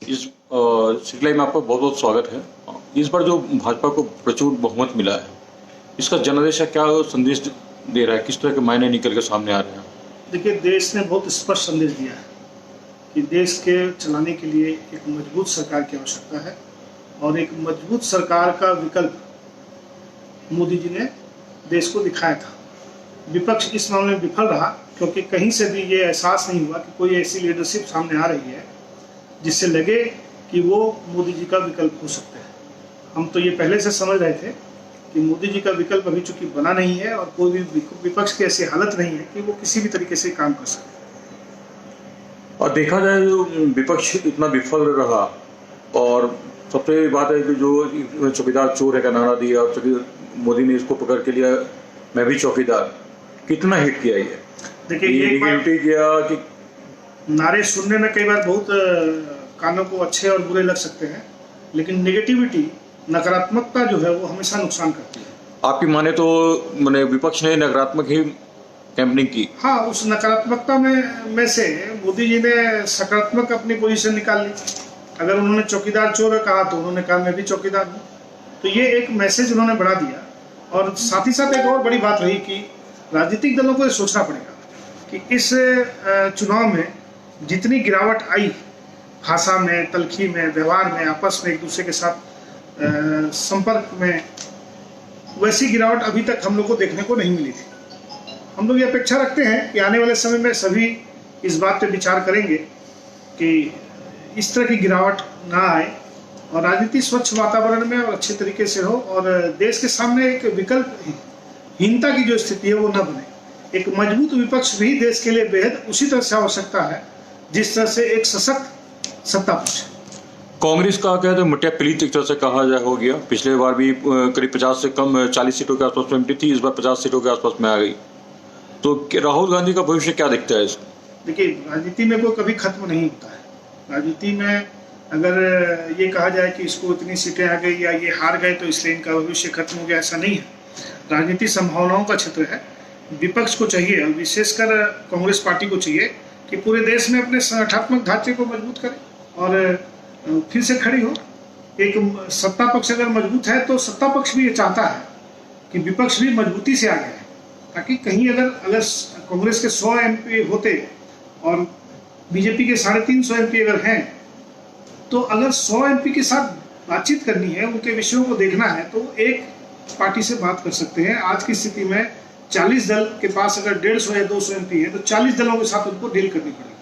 इस सिलसिले में आपका बहुत बहुत स्वागत है। इस बार जो भाजपा को प्रचुर बहुमत मिला है, इसका जनादेश क्या संदेश दे रहा है, किस तरह के मायने निकल के सामने आ रहे हैं? देखिए, देश ने बहुत स्पष्ट संदेश दिया है कि देश के चलाने के लिए एक मजबूत सरकार की आवश्यकता है और एक मजबूत सरकार का विकल्प मोदी जी ने देश को दिखाया था। विपक्ष इस मामले में विफल रहा क्योंकि कहीं से भी ये एहसास नहीं हुआ कि कोई ऐसी लीडरशिप सामने आ रही है जिससे लगे कि वो मोदी जी का विकल्प हो सकते हैं। हम तो ये पहले से समझ रहे थे कि मोदी जी का विकल्प अभी चूंकि बना नहीं है और कोई भी विपक्ष की ऐसी हालत नहीं है कि वो किसी भी तरीके से काम कर सके। और देखा जाए जो विपक्ष इतना विफल रहा, और सबसे बड़ी बात है कि जो चौकीदार चोर है का नारा दिया और मोदी ने इसको पकड़ के लिया, मैं भी चौकीदार, कितना हिट किया ये। देखिए, ये किया कि नारे सुनने में कई बार बहुत कानों को अच्छे और बुरे लग सकते हैं, लेकिन नेगेटिविटी, नकारात्मकता जो है वो हमेशा नुकसान करती है। आपकी माने तो मैंने विपक्ष ने नकारात्मक ही कैंपेनिंग की। हाँ, उस नकारात्मकता में से मोदी जी ने सकारात्मक अपनी पोजीशन निकाल ली। अगर उन्होंने चौकीदार चोर कहा तो उन्होंने कहा मैं भी चौकीदार हूँ, तो ये एक मैसेज उन्होंने बढ़ा दिया। और साथ ही साथ एक और बड़ी बात रही कि राजनीतिक दलों को ये सोचना पड़ेगा कि इस चुनाव में जितनी गिरावट आई भाषा में, तलखी में, व्यवहार में, आपस में एक दूसरे के साथ संपर्क में, वैसी गिरावट अभी तक हम लोग को देखने को नहीं मिली थी। हम लोग ये अपेक्षा रखते हैं कि आने वाले समय में सभी इस बात पे विचार करेंगे कि इस तरह की गिरावट ना आए और राजनीति स्वच्छ वातावरण में और अच्छे तरीके से हो और देश के सामने एक विकल्पहीनता की जो स्थिति है वो न बने। एक मजबूत विपक्ष भी देश के लिए बेहद उसी तरह से आवश्यकता है जिस तरह से एक सशक्त सत्ता पक्ष। कांग्रेस का क्या है, मटिया पलीत एक तरह से कहा जाए हो गया। पिछले बार भी करीब 50 से कम 40 सीटों के आसपास में थी, इस बार 50 सीटों के आसपास में आ गई। तो राहुल गांधी का भविष्य क्या दिखता है इसको? देखिए, राजनीति में कोई कभी खत्म नहीं होता है। राजनीति में अगर ये कहा जाए कि इसको इतनी सीटें आ गई या ये हार गए तो इसलिए इनका भविष्य खत्म हो गया, ऐसा नहीं है। राजनीति संभावनाओं का क्षेत्र है। विपक्ष को चाहिए और विशेषकर कांग्रेस पार्टी को चाहिए कि पूरे देश में अपने संगठनात्मक ढांचे को मजबूत करे और फिर से खड़ी हो। एक सत्ता पक्ष अगर मजबूत है तो सत्ता पक्ष भी ये चाहता है कि विपक्ष भी मजबूती से आगे आए, ताकि कहीं अगर कांग्रेस के 100 MP होते और बीजेपी के 350 MP अगर हैं, तो अगर 100 MP के साथ बातचीत करनी है, उनके विषयों को देखना है, तो एक पार्टी से बात कर सकते हैं। आज की स्थिति में 40 दल के पास अगर 150 या 200 MP है तो 40 दलों के साथ उनको डील करनी पड़ेगी।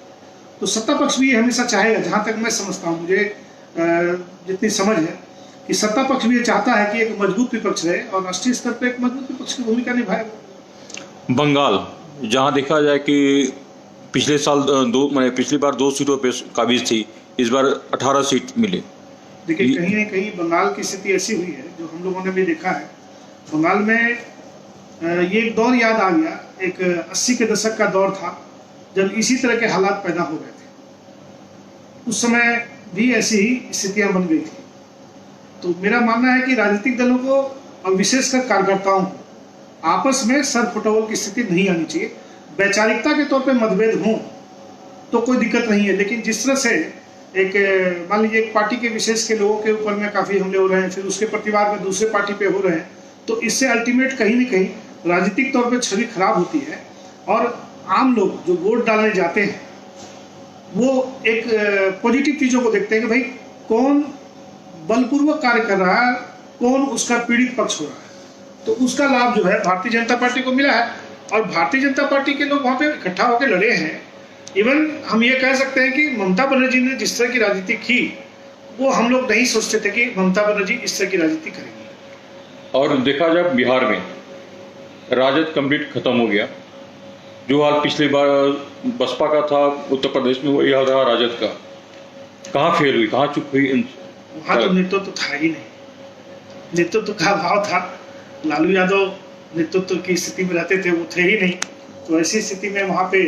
तो सत्ता पक्ष भी ये हमेशा चाहेगा, जहां तक मैं समझता हूं, मुझे जितनी समझ है कि सत्ता पक्ष भी ये चाहता है कि एक मजबूत विपक्ष रहे और राष्ट्रीय स्तर पर एक मजबूत विपक्ष की भूमिका निभाए। बंगाल, जहां देखा जाए कि पिछले साल पिछली बार 2 सीटों पे काबिज थी, इस बार 18 सीट मिली। देखिए, कहीं न कहीं बंगाल की स्थिति ऐसी हुई है जो हम लोगों ने भी देखा है। बंगाल में ये एक दौर याद आ गया, एक 80 के दशक का दौर था जब इसी तरह के हालात पैदा हो गए थे। उस समय भी ऐसी ही स्थितियां बन गई थी। तो मेरा मानना है कि राजनीतिक दलों को और विशेषकर कार्यकर्ताओं को आपस में सर फुटबॉल की स्थिति नहीं आनी चाहिए। वैचारिकता के तौर पे मतभेद हों तो कोई दिक्कत नहीं है, लेकिन जिस तरह से एक मान लीजिए एक पार्टी के विशेष के लोगों के ऊपर में काफ़ी हमले हो रहे हैं, फिर उसके प्रतिवाद में दूसरे पार्टी पे हो रहे हैं, तो इससे अल्टीमेट कहीं न कहीं राजनीतिक तौर पे छवि खराब होती है और आम लोग जो वोट डालने जाते हैं वो एक पॉजिटिव चीज़ों को देखते हैं कि भाई कौन बलपूर्वक कार्य कर रहा है, कौन उसका पीड़ित पक्ष हो रहा है। तो उसका लाभ जो है भारतीय जनता पार्टी को मिला है और भारतीय जनता पार्टी के लोग वहाँ पे इकट्ठा होकर लड़े हैं। इवन हम ये कह सकते हैं कि ममता बनर्जी ने जिस तरह की राजनीति की, वो हम लोग नहीं सोचते थे कि ममता बनर्जी इस तरह की राजनीति करेंगी। और देखा जाए बिहार में राजद कंप्लीट खत्म हो गया। जो हाल पिछली बार बसपा का था उत्तर प्रदेश में, वही हाल रहा राजद का। कहाँ फेल हुई, कहाँ चुप हुई? वहाँ तो नेतृत्व तो था ही नहीं, नेतृत्व का अभाव था। लालू यादव नेतृत्व की स्थिति में रहते थे, वो थे ही नहीं। तो ऐसी स्थिति में वहाँ पे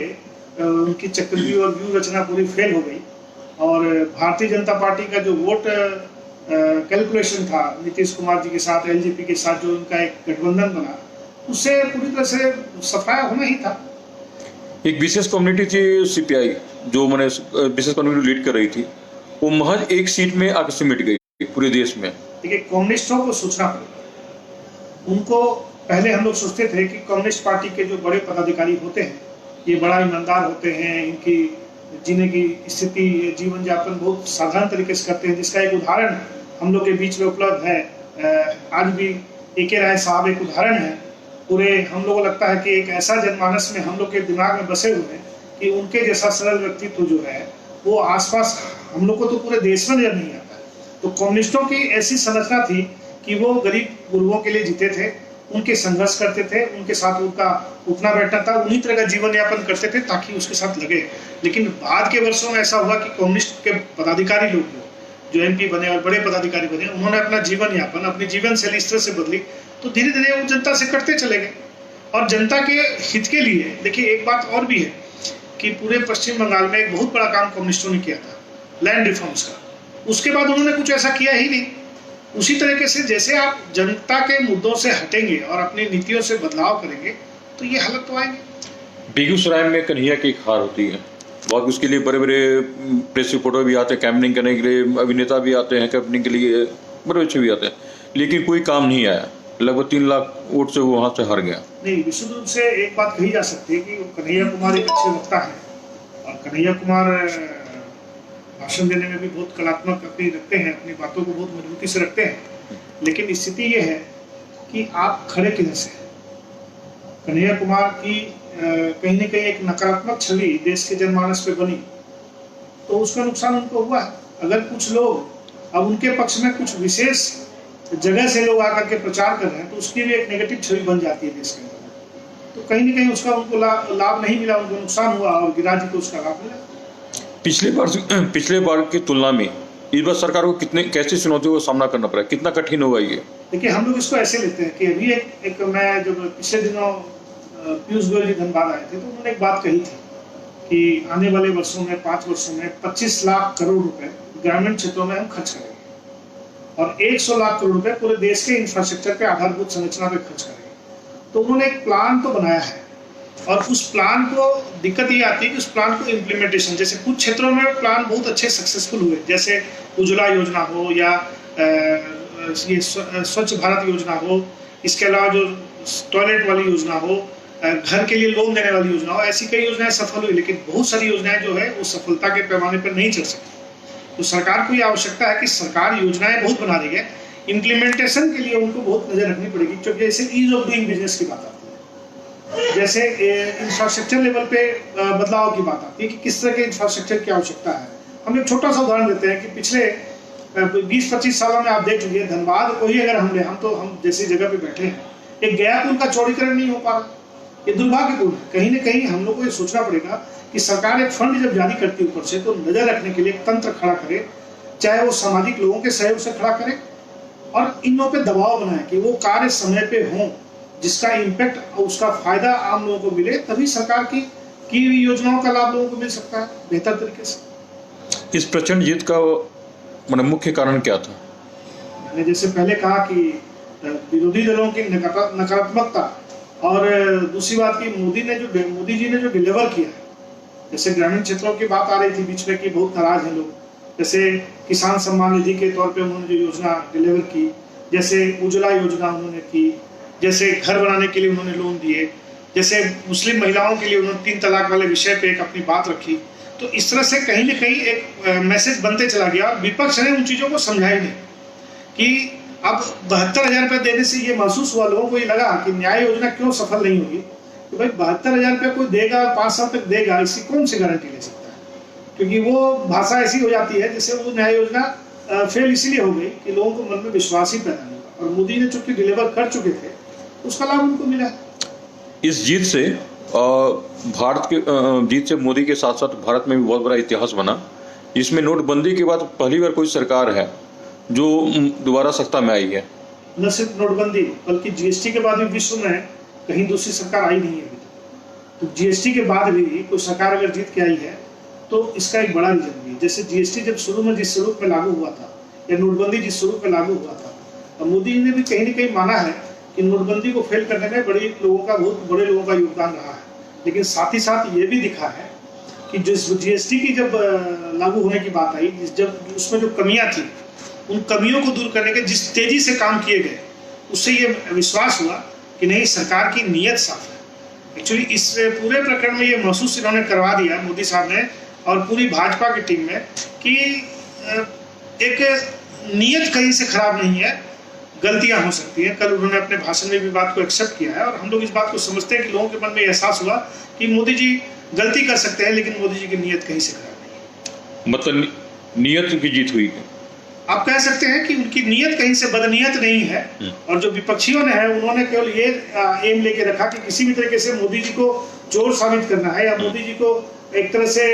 उनकी चक्रव्यूह और व्यूह रचना पूरी फेल हो गई और भारतीय जनता पार्टी का जो वोट कैलकुलेशन था नीतीश कुमार जी के साथ, एलजेपी के साथ जो उनका एक गठबंधन बना, उससे पूरी तरह से सफाया होना ही था। एक विशेष कम्युनिटी थी सीपीआई, जो मैंने विशेष कम्युनिटी लीड कर रही थी, वो महज एक सीट में आके सिमट गई पूरे देश में। देखिए, कम्युनिस्टों को सोचना पड़ेगा। उनको पहले हम लोग सोचते थे कि कम्युनिस्ट पार्टी के जो बड़े पदाधिकारी होते हैं ये बड़ा ईमानदार होते हैं, इनकी जीने की स्थिति, जीवन यापन बहुत साधारण तरीके से करते हैं, जिसका एक उदाहरण हम लोग के बीच में उपलब्ध है। आज भी A.K. राय साहब एक उदाहरण है। पूरे हम लोग को लगता है कि एक ऐसा जनमानस में हम लोग के दिमाग में बसे हुए हैं कि उनके जैसा सरल व्यक्तित्व जो है वो आसपास हम लोग को तो पूरे देश में नजर नहीं आता है। तो कम्युनिस्टों की ऐसी संरचना थी कि वो गरीब गुरुओं के लिए जीते थे, उनके संघर्ष करते थे, उनके साथ उनका उठना बैठना था, उन्हीं तरह का जीवन यापन करते थे ताकि उसके साथ लगे। लेकिन बाद के वर्षों में ऐसा हुआ कि कम्युनिस्ट के पदाधिकारी लोग जो MP बने और बड़े पदाधिकारी बने, उन्होंने अपना जीवन यापन, अपनी जीवन शैली इस तरह से बदली, तो धीरे धीरे वो जनता से कटते चले गए। और जनता के हित के लिए देखिए एक बात और भी है कि पूरे पश्चिम बंगाल में एक बहुत बड़ा काम कम्युनिस्टों ने किया था, लैंड रिफॉर्म्स का। उसके बाद उन्होंने कुछ ऐसा किया ही नहीं। उसी तरीके से जैसे आप जनता के मुद्दों से हटेंगे और अपनी नीतियों से बदलाव करेंगे तो ये हालत तो आएंगे। बेगूसराय में कन्हैया की एक हार होती है, बहुत उसके लिए बड़े बड़े प्रेस रिपोर्टर भी आते हैं कैंपेनिंग करने के लिए, अभिनेता भी आते हैं कैंपेनिंग के लिए, बड़े अच्छे भी आते हैं, लेकिन कोई काम नहीं आया। लगभग 3 लाख वोट से वो वहाँ से हार गया। नहीं, विशुद्ध रूप से एक बात कही जा सकती है कि कन्हैया कुमार एक अच्छे वक्ता है और कन्हैया कुमार भाषण देने में भी बहुत कलात्मक अपनी रखते हैं, अपनी बातों को बहुत मजबूती से रखते हैं। लेकिन स्थिति ये है कि आप खड़े किधर से हैं। कन्हैया कुमार की कहीं न कहीं एक नकारात्मक छवि देश के जनमानस पे बनी, तो उसका नुकसान उनको हुआ है। अगर कुछ लोग अब उनके पक्ष में कुछ विशेष जगह से लोग आकर के प्रचार कर रहे हैं तो उसकी भी एक नेगेटिव छवि बन जाती है देश के अंदर। तो कहीं न कहीं उसका उनको लाभ नहीं मिला, उनको नुकसान हुआ और गिरिराज जी को उसका लाभ मिला। पिछले बार की तुलना में इस बार सरकार को कैसी चुनौतियों का सामना करना पड़ा, कितना कठिन होगा ये? देखिए, हम लोग इसको ऐसे लेते हैं कि अभी एक मैं जब पिछले दिनों पीयूष गोयल जी धनबाद आए थे तो उन्होंने एक बात कही थी कि आने वाले वर्षों में 5 वर्षों में 25 लाख करोड़ रुपए ग्रामीण क्षेत्रों में हम खर्च करेंगे और 100 लाख करोड़ रुपए पूरे देश के इंफ्रास्ट्रक्चर पे, आधारभूत संरचना पे खर्च करेंगे। तो उन्होंने एक प्लान तो बनाया है और उस प्लान को दिक्कत ये आती है कि उस प्लान को इम्प्लीमेंटेशन, जैसे कुछ क्षेत्रों में प्लान बहुत अच्छे सक्सेसफुल हुए, जैसे उज्ज्वला योजना हो या ये स्वच्छ भारत योजना हो, इसके अलावा जो टॉयलेट वाली योजना हो, घर के लिए लोन देने वाली योजना हो, ऐसी कई योजनाएं सफल हुई। लेकिन बहुत सारी योजनाएं जो है वो सफलता के पैमाने पर नहीं चल सकती। तो सरकार को ये आवश्यकता है कि सरकार योजनाएं बहुत बना रही है, इम्प्लीमेंटेशन के लिए उनको बहुत नजर रखनी पड़ेगी। क्योंकि जैसे ईज ऑफ डूइंग बिजनेस की बात आती है, जैसे इंफ्रास्ट्रक्चर लेवल पे बदलाव की बात आती है कि किस तरह के इंफ्रास्ट्रक्चर की आवश्यकता है। हम एक छोटा सा उदाहरण देते हैं कि पिछले 20-25 सालों में आप देख लीजिए, धनबाद को ही अगर हम जैसी जगह पे बैठे हैं, एक गया पुल का चौड़ीकरण नहीं हो पा रहा। ये दुर्भाग्यपूर्ण है। कहीं ना कहीं हम लोग को ये सोचना पड़ेगा कि सरकार एक फंड जब जारी करती है ऊपर से तो नजर रखने के लिए एक तंत्र खड़ा करे, चाहे वो सामाजिक लोगों के सहयोग से खड़ा करे और इन लोगों पे दबाव बनाए कि वो कार्य समय पे हों, जिसका इम्पैक्ट और उसका फायदा आम लोगों को मिले। तभी सरकार की हुई योजनाओं का लाभ लोगों को मिल सकता है बेहतर तरीके से। इस प्रचंड जीत का मतलब मुख्य कारण क्या था? मैंने जैसे पहले कहा कि विरोधी दलों की नकारात्मकता और दूसरी बात की मोदी जी ने जो डिलीवर किया है। जैसे ग्रामीण क्षेत्रों की बात आ रही थी बीच में कि बहुत नाराज हैं लोग, जैसे किसान सम्मान निधि के तौर पे उन्होंने जो योजना डिलीवर की, जैसे उज्ज्वला योजना उन्होंने की, जैसे घर बनाने के लिए उन्होंने लोन दिए, जैसे मुस्लिम महिलाओं के लिए उन्होंने 3 तलाक वाले विषय पे एक अपनी बात रखी। तो इस तरह से कहीं न कहीं एक मैसेज बनते चला गया। विपक्ष ने उन चीज़ों को समझा ही नहीं कि अब 72,000 रुपये देने से ये महसूस हुआ, लोगों को ये लगा कि न्याय योजना क्यों सफल नहीं होगी। तो भाई 72,000 रुपये कोई देगा, 5 साल तक देगा, इसकी कौन सी गारंटी ले सकता है? क्योंकि वो भाषा ऐसी हो जाती है जैसे वो न्याय योजना फेल इसीलिए हो गई कि लोगों को मन में विश्वास ही पैदा नहीं हुआ। और मोदी ने चूंकि डिलीवर कर चुके थे, उसका लाभ उनको मिला। इस जीत से जीत से मोदी के साथ साथ भारत में भी बहुत बड़ा इतिहास बना। इसमें नोटबंदी के बाद पहली बार कोई सरकार है जो दोबारा सत्ता में आई है। न सिर्फ नोटबंदी बल्कि जीएसटी के बाद भी विश्व में कहीं दूसरी सरकार आई नहीं है अभी तक। तो जीएसटी के बाद भी कोई सरकार अगर जीत के आई है तो इसका एक बड़ा रीजन भी है। जैसे जीएसटी जब शुरू में जिस स्वरूप में लागू हुआ था या नोटबंदी जिस स्वरूप में लागू हुआ था, और मोदी ने भी कहीं न कहीं माना है कि नोटबंदी को फेल करने में बहुत बड़े लोगों का योगदान रहा है। लेकिन साथ ही साथ ये भी दिखा है कि जिस जीएसटी की जब लागू होने की बात आई, जब उसमें जो कमियां थी, उन कमियों को दूर करने के जिस तेजी से काम किए गए, उससे ये विश्वास हुआ कि नहीं, सरकार की नीयत साफ है। एक्चुअली इस पूरे प्रकरण में ये महसूस इन्होंने करवा दिया, मोदी साहब ने और पूरी भाजपा की टीम में, कि एक नीयत कहीं से खराब नहीं है, गलतियां हो सकती हैं। कल उन्होंने अपने भाषण में भी बात को एक्सेप्ट किया है और हम लोग इस बात को समझते हैं कि लोगों के मन में एहसास हुआ कि मोदी जी गलती कर सकते हैं, लेकिन मोदी जी की नीयत कहीं से खराब नहीं। मतलब नीयत की जीत हुई। आप कह सकते हैं कि उनकी नीयत कहीं से बदनीयत नहीं है। और जो विपक्षियों ने है, उन्होंने केवल ये एम लेके रखा कि किसी भी तरीके से मोदी जी को चोर साबित करना है, या मोदी जी को एक तरह से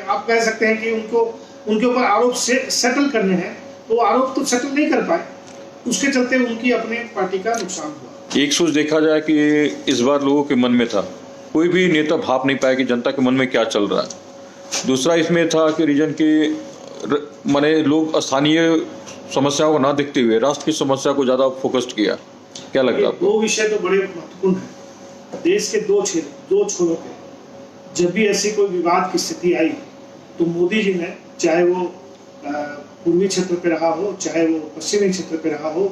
आप कह सकते हैं कि उनको उनके ऊपर आरोप से सेटल करने हैं। वो आरोप तो सेटल नहीं कर पाए, उसके चलते उनकी अपने पार्टी का नुकसान हुआ। एक सोच देखा जाए कि इस बार लोगों के मन में था, कोई भी नेता भाप नहीं पाया कि जनता के मन में क्या चल रहा है। दूसरा इसमें था कि रीजन के माने लोग स्थानीय समस्याओं को ना देखते हुए राष्ट्र की समस्या को ज्यादा फोकस्ड किया। क्या लगता है आपको? दो विषय तो बड़े महत्वपूर्ण हैं। देश के दो छोरों पे जब भी ऐसी कोई विवाद की स्थिति आई, तो मोदी जी ने, चाहे वो पूर्वी क्षेत्र पे रहा हो, चाहे वो पश्चिमी क्षेत्र पे रहा हो,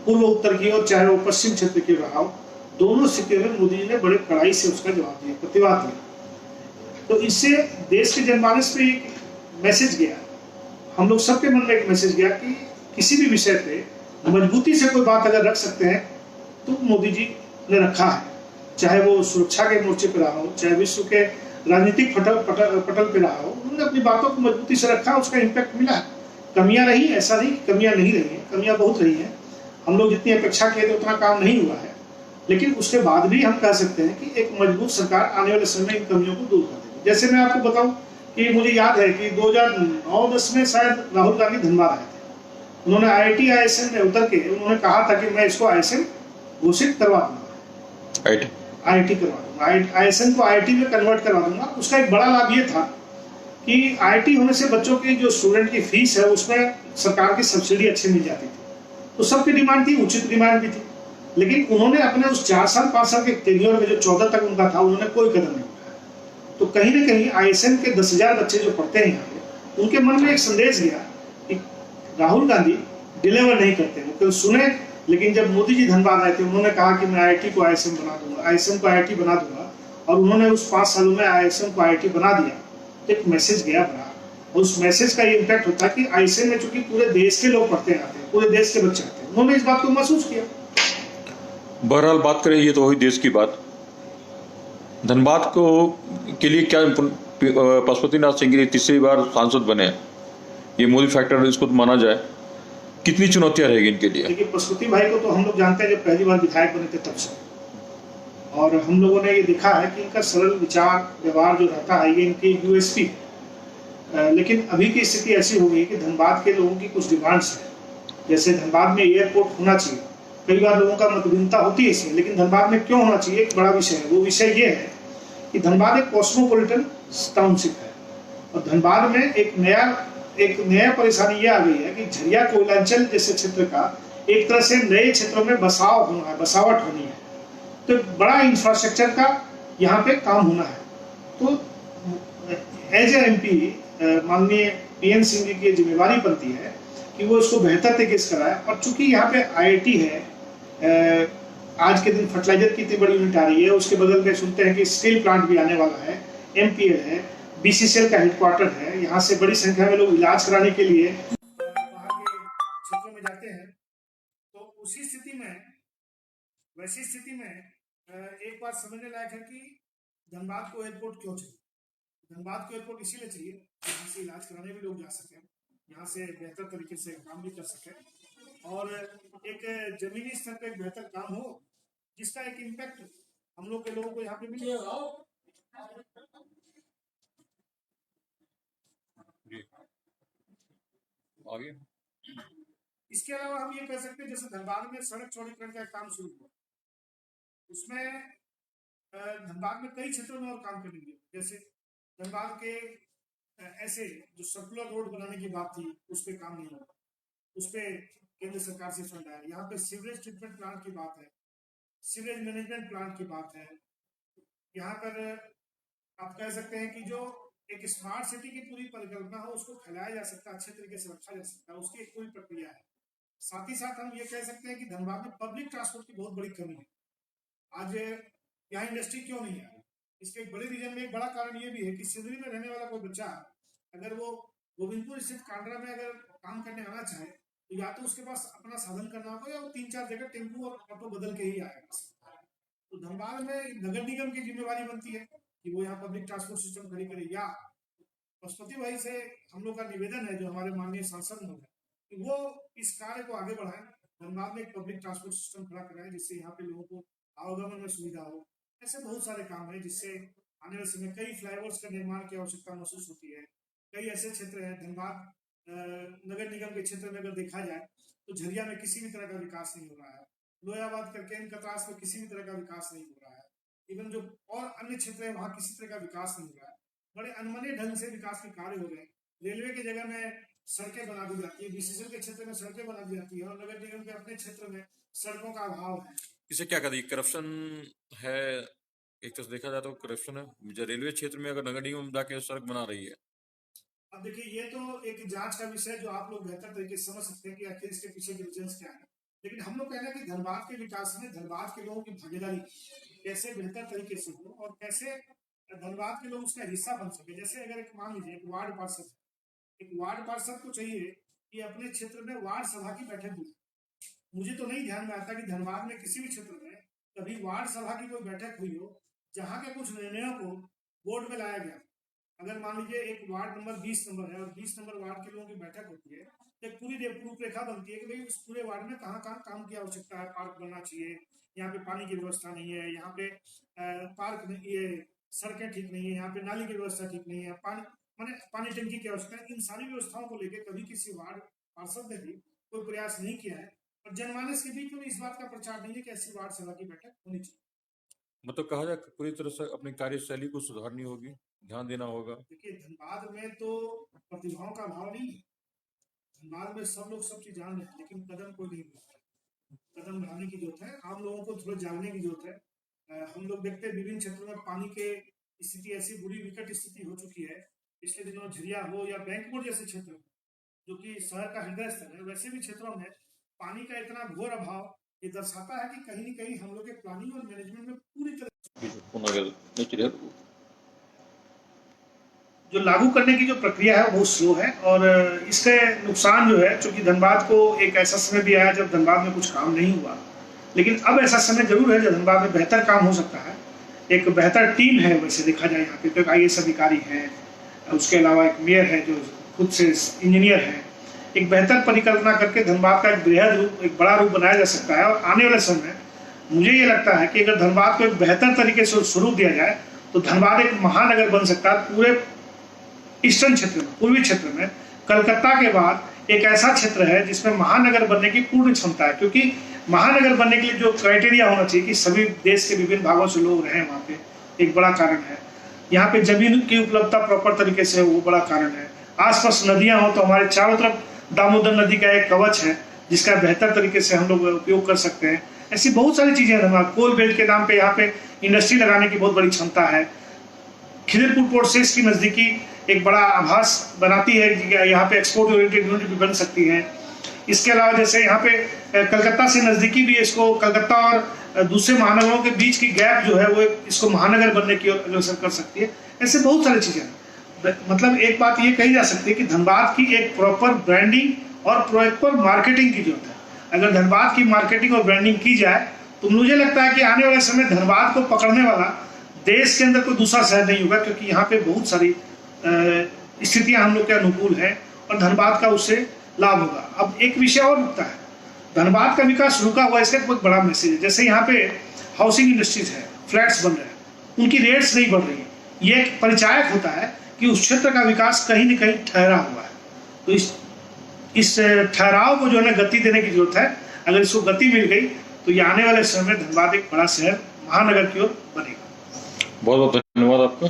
पूर्व उत्तर की ओर, चाहे वो पश्चिम क्षेत्र की रहा हो, दोनों स्थितियों में मोदी जी ने बड़े कड़ाई से उसका जवाब दिया, प्रतिवाद दिया। तो इससे देश के जनमानस पे एक मैसेज गया, हम लोग सबके मन में एक मैसेज गया कि किसी भी विषय पे मजबूती से कोई बात अगर रख सकते हैं तो मोदी जी ने रखा है। चाहे वो सुरक्षा के मोर्चे पे रहा हो, चाहे विश्व के राजनीतिक पटल पे रहा हो, उन्होंने अपनी बातों को मजबूती से रखा, उसका इम्पैक्ट मिला है। कमियां रही, ऐसा नहीं कमियां नहीं रही हैं, कमियां बहुत रही हैं। हम लोग जितनी अपेक्षा किए थे उतना काम नहीं हुआ है, लेकिन उसके बाद भी हम कह सकते हैं कि एक मजबूत सरकार आने वाले समय में इन कमियों को दूर कर देगी। जैसे मैं आपको बताऊं कि मुझे याद है कि 2009-10 में शायद राहुल गांधी धनबाद आए थे। उन्होंने IIT ISM में उतर के उन्होंने कहा था कि मैं इसको ISM घोषित करवा दूंगा, IIT करवा दूंगा, ISM को IIT में कन्वर्ट करवा दूंगा। उसका एक बड़ा लाभ ये था कि IIT होने से बच्चों की जो स्टूडेंट की फीस है उसमें सरकार की सब्सिडी अच्छी मिल जाती थी। तो सबकी डिमांड थी, उचित डिमांड भी थी, लेकिन उन्होंने अपने उस 4 साल 5 साल के टेन्योर में जो 14 तक उनका था, उन्होंने कोई कदम नहीं उठाया। तो कहीं ना कहीं ISM के 10,000 बच्चे जो पढ़ते हैं यहाँ पे, उनके मन में एक संदेश गया कि राहुल गांधी डिलीवर नहीं करते। वो केवल सुने, लेकिन जब मोदी जी धनबाद आए थे, उन्होंने कहा कि मैं IIT को ISM बना दूंगा, ISM को IIT बना दूंगा, और उन्होंने उस 5 सालों में ISM को IIT बना दिया। तो एक मैसेज गया बड़ा, और उस मैसेज का ये इम्पैक्ट होता है कि ISM में चूंकि पूरे देश के लोग पढ़ते आते हैं, पूरे देश के बच्चे आते हैं, उन्होंने इस बात को महसूस किया। बहरहाल बात करें, ये तो हुई देश की बात। धनबाद को के लिए क्या पशुपतिनाथ सिंह के लिए तीसरी बार सांसद बने, ये मूल फैक्टर इसको माना जाए, कितनी चुनौतियां रहेगी इनके लिए? देखिए, पशुपति भाई को तो हम लोग जानते हैं जब पहली बार विधायक बने थे तब से, और हम लोगों ने ये देखा है कि इनका सरल विचार व्यवहार जो रहता है, ये इनकी USP है। लेकिन अभी की स्थिति ऐसी हो गई कि धनबाद के लोगों की कुछ डिमांड्स है, जैसे धनबाद में एयरपोर्ट होना चाहिए। कई बार लोगों का मतभिन्नता होती है इसमें, लेकिन धनबाद में क्यों होना चाहिए, एक बड़ा विषय है। वो विषय ये है कि धनबाद एक कॉस्मोपॉलिटन टाउनशिप है, और धनबाद में एक नया परेशानी ये आ गई है कि झरिया कोयलांचल जैसे क्षेत्र का एक तरह से नए क्षेत्रों में बसावट होनी है। तो बड़ा इंफ्रास्ट्रक्चर का यहाँ पे काम होना है। तो एज ए MP माननीय PN सिंह जी की जिम्मेवारी बनती है कि वो इसको बेहतर तरीके से कराए। और चूंकि यहाँ पे IIT है, आज के दिन फर्टिलाइजर की इतनी बड़ी यूनिट आ रही है, उसके बगल में सुनते हैं कि स्टील प्लांट भी आने वाला है, MPL है, BCCL का हेडक्वार्टर है, यहाँ से बड़ी संख्या में लोग इलाज कराने के लिए बाहर के क्षेत्रों में जाते हैं। तो वैसी स्थिति में एक बात समझने लायक है कि धनबाद को एयरपोर्ट क्यों चाहिए। धनबाद को एयरपोर्ट इसीलिए चाहिए यहाँ से इलाज कराने भी लोग जा सकें, यहाँ से बेहतर तरीके से काम भी कर सकें, और एक जमीनी स्तर पर एक बेहतर काम हो जिसका एक इम्पैक्ट हम लोग के लोगों को यहाँ पे मिले। आगे इसके अलावा हम ये कह सकते हैं, जैसे धनबाद में सड़क चौड़ीकरण का काम शुरू हुआ, उसमें धनबाद में कई क्षेत्रों में और काम करेंगे। जैसे धनबाद के ऐसे जो सर्कुलर रोड बनाने की बात थी, उस पर काम नहीं हुआ, उस पर केंद्र सरकार से फंड आया। यहाँ पे सीवरेज ट्रीटमेंट प्लांट की बात है, सीवरेज मैनेजमेंट प्लांट की बात है। यहाँ पर आप कह सकते हैं कि जो एक स्मार्ट सिटी की पूरी परिकल्पना हो, उसको फैलाया जा सकता है, अच्छे तरीके से रखा जा सकता है, उसकी एक पूरी प्रक्रिया है। साथ ही साथ हम ये कह सकते हैं कि धनबाद में पब्लिक ट्रांसपोर्ट की बहुत बड़ी कमी है। आज यहाँ इंडस्ट्री क्यों नहीं है? इसके एक बड़े रीजन में एक बड़ा कारण ये भी है कि सिवनी में रहने वाला कोई बच्चा अगर वो गोविंदपुर स्थित कांड्रा में अगर काम करने आना चाहे तो या तो उसके पास अपना साधन करना होगा या वो 3-4 जगह टेम्पू और ऑटो बदल के ही आएगा। तो धनबाद में नगर निगम की जिम्मेवारी बनती है कि वो यहाँ पब्लिक ट्रांसपोर्ट सिस्टम खड़ी करे, या पशुपति भाई से हम लोग का निवेदन है जो हमारे माननीय सांसद लोग हैं कि वो इस कार्य को आगे बढ़ाएं, धनबाद में एक पब्लिक ट्रांसपोर्ट सिस्टम खड़ा कराएं जिससे यहाँ पे लोगों को आवागमन में सुविधा हो। ऐसे बहुत सारे काम है जिससे आने वाले समय कई फ्लाईओवर्स का निर्माण की आवश्यकता महसूस होती है। कई ऐसे क्षेत्र हैं धनबाद नगर निगम के क्षेत्र में अगर देखा जाए तो झरिया में किसी भी तरह का विकास नहीं हो रहा है, लोयाबाद करकेन कतरास में किसी भी तरह का विकास नहीं हो रहा है, इवन जो और अन्य क्षेत्र है वहाँ किसी तरह का विकास नहीं हो रहा है। बड़े अनमने ढंग से विकास के कार्य हो रहे हैं। रेलवे की जगह में सड़कें बना दी जाती है, बीसीसीएल के क्षेत्र में सड़कें बना दी जाती है और नगर निगम के अपने क्षेत्र में सड़कों का अभाव है। इसे क्या कहते हैं, करप्शन है? एक तरह से देखा जाए तो करप्शन है जो रेलवे क्षेत्र में अगर नगर निगम जाके सड़क बना रही है। अब देखिए ये तो एक जांच का विषय जो आप लोग बेहतर तरीके से समझ सकते हैं कि आखिर इसके पीछे के रीजंस क्या है, लेकिन हम लोग कहना है कि धनबाद के विकास में धनबाद के लोगों की भागीदारी कैसे बेहतर तरीके से हो और कैसे धनबाद के लोग उसका हिस्सा बन सके। जैसे अगर एक मान लीजिए एक वार्ड पार्षद, एक वार्ड पार्षद को चाहिए कि अपने क्षेत्र में वार्ड सभा की बैठक बुलाए। मुझे तो नहीं ध्यान में आता कि धनबाद में किसी भी क्षेत्र में कभी वार्ड सभा की कोई बैठक हुई हो जहाँ के कुछ निर्णयों को बोर्ड में लाया गया। अगर मान लीजिए एक वार्ड नंबर 20 नंबर है और 20 नंबर वार्ड के लोगों की बैठक होती है तो एक पूरी रूपरेखा बनती है कि भाई उस पूरे वार्ड में कहाँ कहाँ काम की आवश्यकता है, पार्क बनना चाहिए, यहाँ पे पानी की व्यवस्था नहीं है, यहाँ पे पार्क नहीं, ये सड़कें ठीक नहीं है, यहाँ पे नाली की व्यवस्था ठीक नहीं है, पानी टंकी की आवश्यकता है। इन सारी व्यवस्थाओं को लेकर कभी किसी वार्ड पार्षद ने भी कोई प्रयास नहीं किया है और जनमानस के बीच में इस बात का प्रचार नहीं है कि ऐसी वार्ड सभा की बैठक होनी चाहिए। मतलब कहा जाए पूरी तरह से अपनी कार्यशैली को सुधारनी होगी, ध्यान देना होगा। देखिए धनबाद में तो प्रतिभाओं का अभाव नहीं है, धनबाद में सब लोग सब चीज जान रहे हैं लेकिन कदम कोई नहीं बढ़ता है। कदम बढ़ाने की जरूरत है, आम लोगों को थोड़ा जागने की जरूरत है। हम लोग देखते हैं विभिन्न क्षेत्रों में पानी के स्थिति ऐसी बुरी विकट स्थिति हो चुकी है। पिछले दिनों झरिया हो या बैंकपुर जैसे क्षेत्र जो कि शहर का हृदय स्थल है, वैसे भी क्षेत्रों में पानी का इतना घोर अभाव ये दर्शाता है कि कहीं न कहीं हम लोग के प्लानिंग और मैनेजमेंट में पूरी तरह जो लागू करने की जो प्रक्रिया है वो बहुत स्लो है और इससे नुकसान जो है, चूंकि धनबाद को एक ऐसा समय भी आया जब धनबाद में कुछ काम नहीं हुआ, लेकिन अब ऐसा समय जरूर है जब धनबाद में बेहतर काम हो सकता है। एक बेहतर टीम है वैसे देखा जाए यहाँ पे तो एक IAS अधिकारी है, उसके अलावा एक मेयर है जो खुद से इंजीनियर है। एक बेहतर परिकल्पना करके धनबाद का एक बृहद रूप, एक बड़ा रूप बनाया जा सकता है और आने वाले समय मुझे ये लगता है कि अगर धनबाद को एक बेहतर तरीके से स्वरूप दिया जाए तो धनबाद एक महानगर बन सकता है पूरे ईस्टर्न क्षेत्र में, पूर्वी क्षेत्र में। कलकत्ता के बाद एक ऐसा क्षेत्र है जिसमें महानगर बनने की पूर्ण क्षमता है, क्योंकि महानगर बनने के लिए जो क्राइटेरिया होना चाहिए कि सभी देश के विभिन्न भागों से लोग रहें वहाँ पे, एक बड़ा कारण है। यहाँ पे जमीन की उपलब्धता प्रॉपर तरीके से वो बड़ा कारण है। आसपास नदियाँ हो तो हमारे चारों तरफ दामोदर नदी का एक कवच है जिसका बेहतर तरीके से हम लोग उपयोग कर सकते हैं। ऐसी बहुत सारी चीजें हैं। कोल बेल्ट के नाम पे यहाँ पे इंडस्ट्री लगाने की बहुत बड़ी क्षमता है। खिदिरपुर पोर्ट से इसकी नजदीकी एक बड़ा आभास बनाती है कि यहाँ पे एक्सपोर्ट ओरिएंटेड यूनिट भी बन सकती है। इसके अलावा जैसे यहाँ पे कलकत्ता से नजदीकी भी इसको, कलकत्ता और दूसरे महानगरों के बीच की गैप जो है वो इसको महानगर बनने की ओर अग्रसर कर सकती है। ऐसे बहुत सारी चीजें हैं। मतलब एक बात ये कही जा सकती है कि धनबाद की एक प्रॉपर ब्रांडिंग और प्रॉपर मार्केटिंग की जरूरत है। अगर धनबाद की मार्केटिंग और ब्रांडिंग की जाए तो मुझे लगता है कि आने वाले समय धनबाद को पकड़ने वाला देश के अंदर कोई दूसरा शहर नहीं होगा, क्योंकि यहाँ पे बहुत सारी स्थितियां हम लोग के अनुकूल है और धनबाद का उससे लाभ होगा। अब एक विषय और रुकता है, धनबाद का विकास रुका हुआ, इसका बहुत बड़ा मैसेज है। जैसे यहाँ पे हाउसिंग इंडस्ट्रीज है, फ्लैट्स बन रहे हैं, उनकी रेट्स नहीं बढ़ रही है। ये एक परिचायक होता है कि उस क्षेत्र का विकास कहीं न कहीं ठहरा हुआ है। तो इस ठहराव को जो है गति देने की जरूरत है। अगर इसको गति मिल गई तो ये आने वाले समय में धनबाद एक बड़ा शहर, महानगर की ओर बनेगा। बहुत बहुत धन्यवाद आपका।